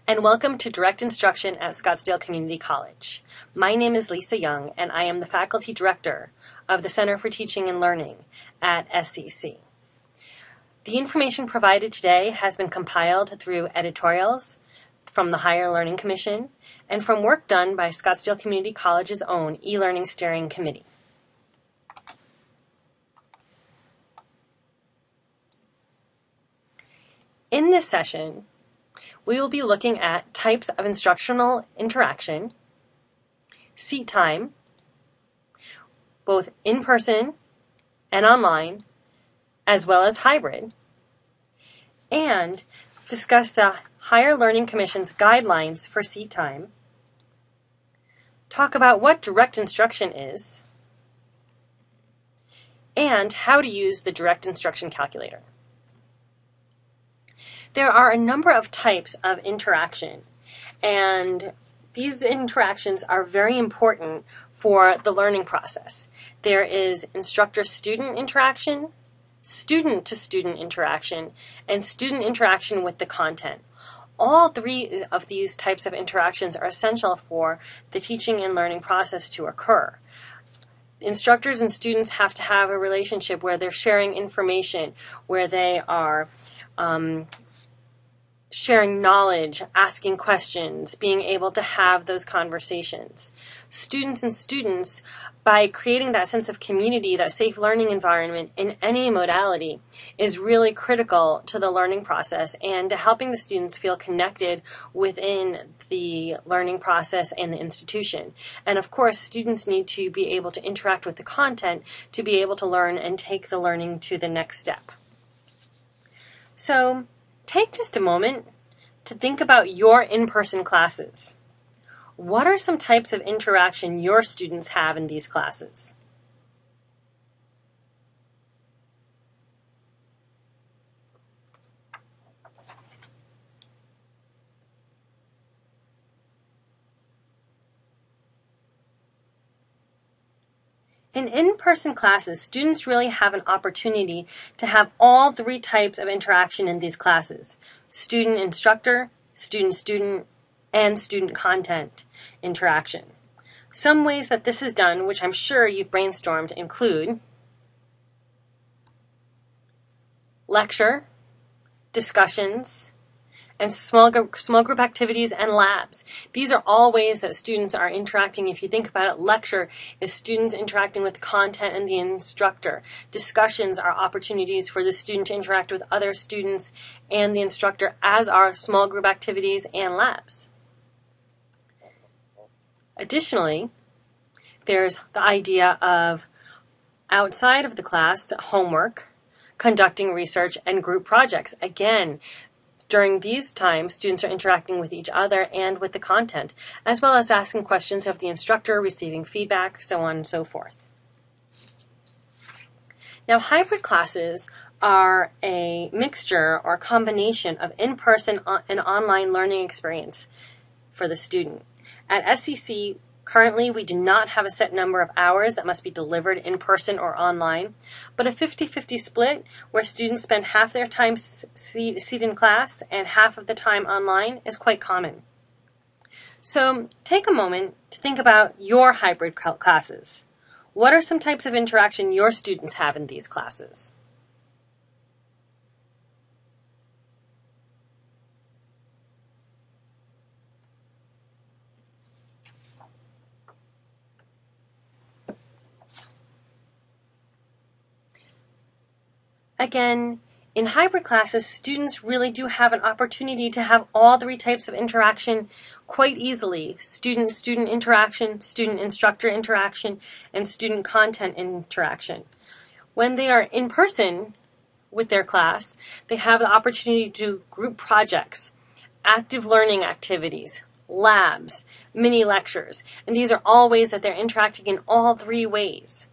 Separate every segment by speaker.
Speaker 1: and welcome to Direct Instruction at Scottsdale Community College. My name is Lisa Young, and I am the Faculty Director of the Center for Teaching and Learning at SCC. The information provided today has been compiled through editorials from the Higher Learning Commission and from work done by Scottsdale Community College's own e-learning steering committee. In this session, we will be looking at types of instructional interaction, seat time, both in person and online, as well as hybrid, and discuss the Higher Learning Commission's guidelines for seat time, talk about what direct instruction is, and how to use the direct instruction calculator. There are a number of types of interaction, and these interactions are very important for the learning process. There is instructor-student interaction, student-to-student interaction, and student interaction with the content. All three of these types of interactions are essential for the teaching and learning process to occur. Instructors and students have to have a relationship where they're sharing information, where they are sharing knowledge, asking questions, being able to have those conversations. Students and students, by creating that sense of community, that safe learning environment in any modality, is really critical to the learning process and to helping the students feel connected within the learning process and the institution. And of course, students need to be able to interact with the content to be able to learn and take the learning to the next step. So, take just a moment to think about your in-person classes. What are some types of interaction your students have in these classes? In in-person classes, students really have an opportunity to have all three types of interaction in these classes: student-instructor, student-student, and student-content interaction. Some ways that this is done, which I'm sure you've brainstormed, include lecture, discussions, and small group activities and labs. These are all ways that students are interacting. If you think about it, lecture is students interacting with the content and the instructor. Discussions are opportunities for the student to interact with other students and the instructor, as are small group activities and labs. Additionally, there's the idea of outside of the class, homework, conducting research, and group projects. Again, during these times, students are interacting with each other and with the content, as well as asking questions of the instructor, receiving feedback, so on and so forth. Now, hybrid classes are a mixture or combination of in-person and online learning experience for the student. At SCC, currently, we do not have a set number of hours that must be delivered in person or online, but a 50-50 split where students spend half their time seated in class and half of the time online is quite common. So take a moment to think about your hybrid classes. What are some types of interaction your students have in these classes? Again, in hybrid classes, students really do have an opportunity to have all three types of interaction quite easily: student-student interaction, student-instructor interaction, and student-content interaction. When they are in person with their class, they have the opportunity to do group projects, active learning activities, labs, mini lectures, and these are all ways that they're interacting in all three ways.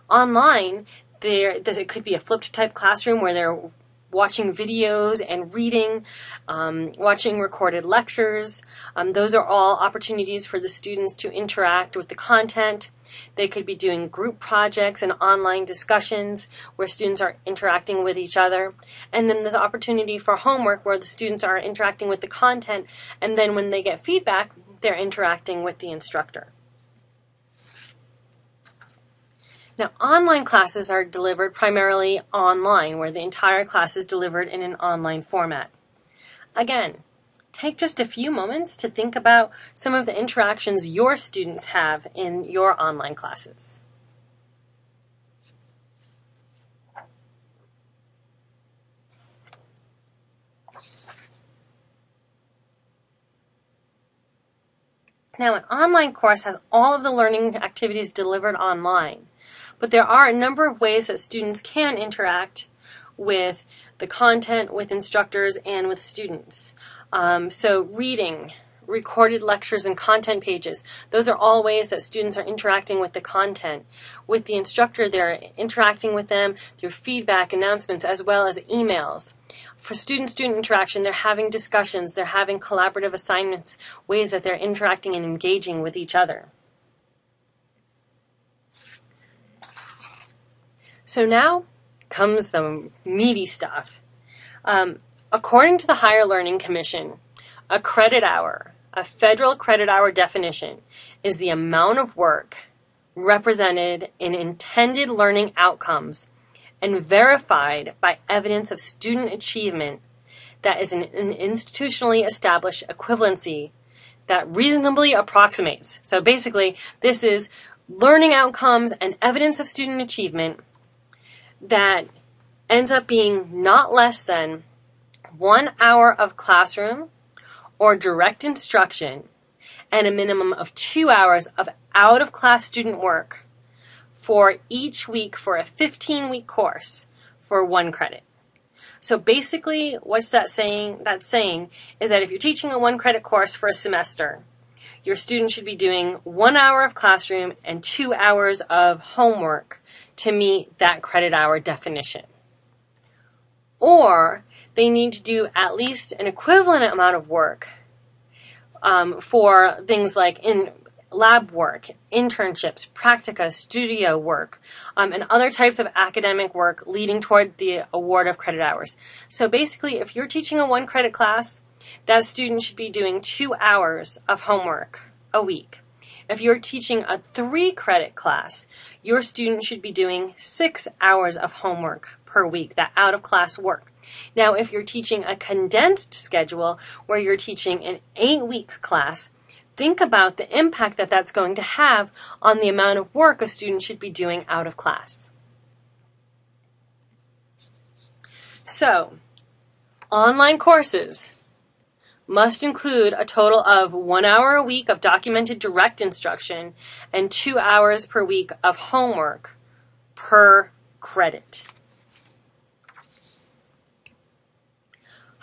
Speaker 1: Online, it could be a flipped type classroom where they're watching videos and reading, watching recorded lectures. Those are all opportunities for the students to interact with the content. They could be doing group projects and online discussions where students are interacting with each other. And then there's opportunity for homework where the students are interacting with the content, and then when they get feedback, they're interacting with the instructor. Now, online classes are delivered primarily online, where the entire class is delivered in an online format. Again, take just a few moments to think about some of the interactions your students have in your online classes. Now, an online course has all of the learning activities delivered online, but there are a number of ways that students can interact with the content, with instructors, and with students. So reading, recorded lectures, and content pages, those are all ways that students are interacting with the content. With the instructor, they're interacting with them through feedback, announcements, as well as emails. For student-student interaction, they're having discussions, they're having collaborative assignments, ways that they're interacting and engaging with each other. So now comes the meaty stuff. According to the Higher Learning Commission, a credit hour, a federal credit hour definition, is the amount of work represented in intended learning outcomes and verified by evidence of student achievement that is an institutionally established equivalency that reasonably approximates. So basically, this is learning outcomes and evidence of student achievement that ends up being not less than 1 hour of classroom or direct instruction and a minimum of 2 hours of out-of-class student work for each week for a 15-week course for 1 credit. So basically, what's that saying? That's saying is that if you're teaching a 1 credit course for a semester, your student should be doing 1 hour of classroom and 2 hours of homework to meet that credit hour definition. Or they need to do at least an equivalent amount of work for things like in lab work, internships, practica, studio work, and other types of academic work leading toward the award of credit hours. So basically, if you're teaching a 1 credit class, that student should be doing 2 hours of homework a week. If you're teaching a 3 credit class, your student should be doing 6 hours of homework per week, that out-of-class work. Now, if you're teaching a condensed schedule where you're teaching an 8-week class, think about the impact that that's going to have on the amount of work a student should be doing out of class. So, online courses must include a total of 1 hour a week of documented direct instruction and 2 hours per week of homework per credit.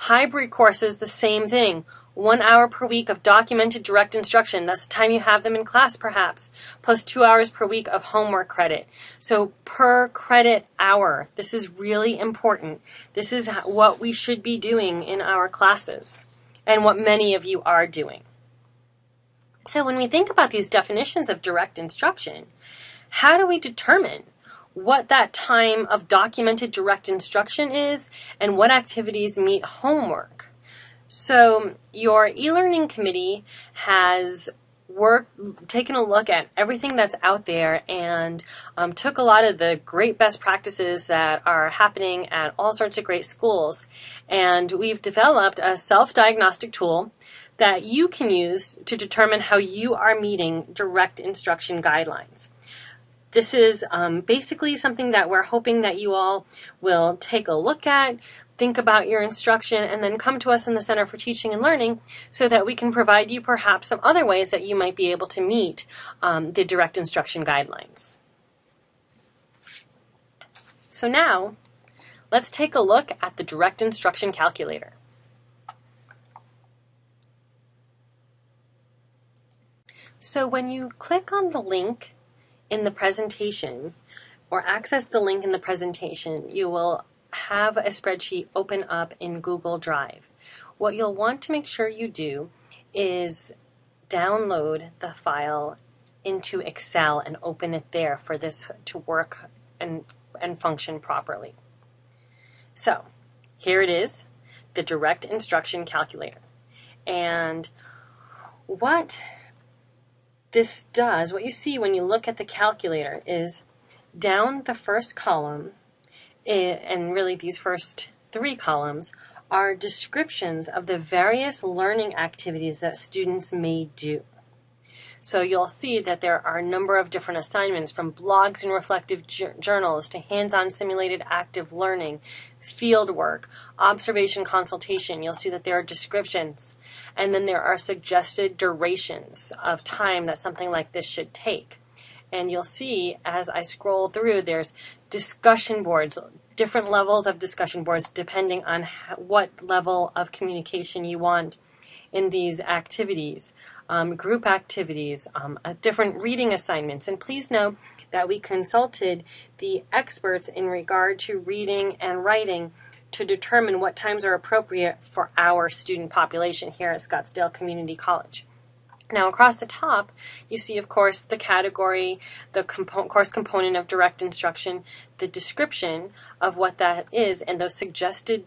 Speaker 1: Hybrid courses, the same thing. 1 hour per week of documented direct instruction. That's the time you have them in class, perhaps, plus 2 hours per week of homework credit. So per credit hour, this is really important. This is what we should be doing in our classes and what many of you are doing. So when we think about these definitions of direct instruction, how do we determine what that time of documented direct instruction is and what activities meet homework? So your e-learning committee has taken a look at everything that's out there and took a lot of the great best practices that are happening at all sorts of great schools, and we've developed a self-diagnostic tool that you can use to determine how you are meeting direct instruction guidelines. This is basically something that we're hoping that you all will take a look at, think about your instruction, and then come to us in the Center for Teaching and Learning so that we can provide you perhaps some other ways that you might be able to meet the direct instruction guidelines. So now, let's take a look at the direct instruction calculator. So when you click on the link in the presentation or access the link in the presentation, you will have a spreadsheet open up in Google Drive. What you'll want to make sure you do is download the file into Excel and open it there for this to work and function properly. So here it is, the direct instruction calculator. And what this does, what you see when you look at the calculator, is down the first column, and really these first 3 columns, are descriptions of the various learning activities that students may do. So you'll see that there are a number of different assignments, from blogs and reflective journals to hands-on simulated active learning, field work, observation consultation. You'll see that there are descriptions, and then there are suggested durations of time that something like this should take. And you'll see as I scroll through, there's discussion boards, different levels of discussion boards depending on what level of communication you want in these activities, group activities, different reading assignments. And please know that we consulted the experts in regard to reading and writing to determine what times are appropriate for our student population here at Scottsdale Community College. Now across the top, you see, of course, the category, the course component of direct instruction, the description of what that is, and those suggested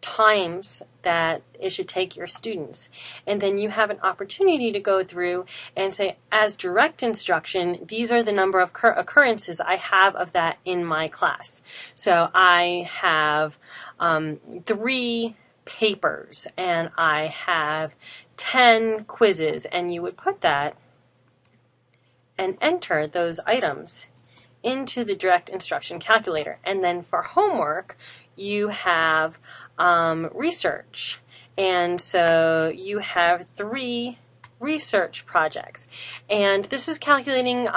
Speaker 1: times that it should take your students. And then you have an opportunity to go through and say, as direct instruction, these are the number of occurrences I have of that in my class. So I have 3 papers and I have 10 quizzes, and you would put that and enter those items into the direct instruction calculator. And then for homework, you have research, and so you have 3 research projects, and this is calculating,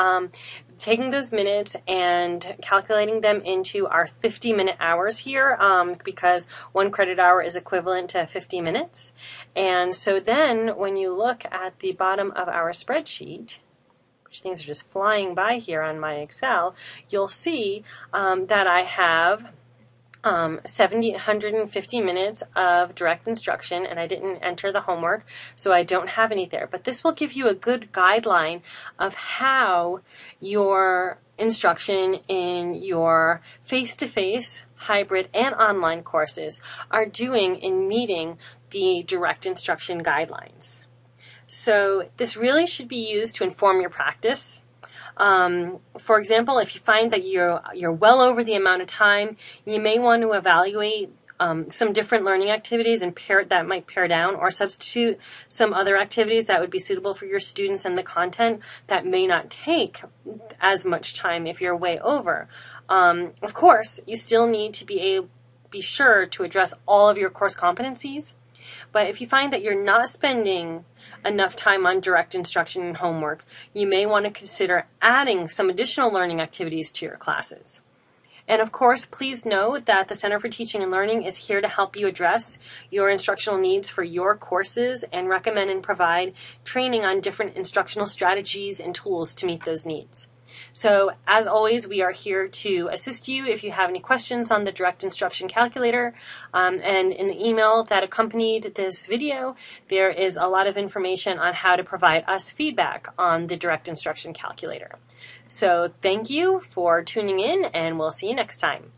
Speaker 1: taking those minutes and calculating them into our 50-minute hours here, because 1 credit hour is equivalent to 50 minutes. And so then when you look at the bottom of our spreadsheet, which things are just flying by here on my Excel, you'll see that I have 150 minutes of direct instruction, and I didn't enter the homework, so I don't have any there. But this will give you a good guideline of how your instruction in your face-to-face, hybrid, and online courses are doing in meeting the direct instruction guidelines. So this really should be used to inform your practice. For example, if you find that you're well over the amount of time, you may want to evaluate some different learning activities and that might pare down, or substitute some other activities that would be suitable for your students and the content that may not take as much time if you're way over. Of course, you still need to be sure to address all of your course competencies. But if you find that you're not spending enough time on direct instruction and homework, you may want to consider adding some additional learning activities to your classes. And of course, please know that the Center for Teaching and Learning is here to help you address your instructional needs for your courses and recommend and provide training on different instructional strategies and tools to meet those needs. So, as always, we are here to assist you if you have any questions on the direct instruction calculator. And in the email that accompanied this video, there is a lot of information on how to provide us feedback on the direct instruction calculator. So, thank you for tuning in, and we'll see you next time.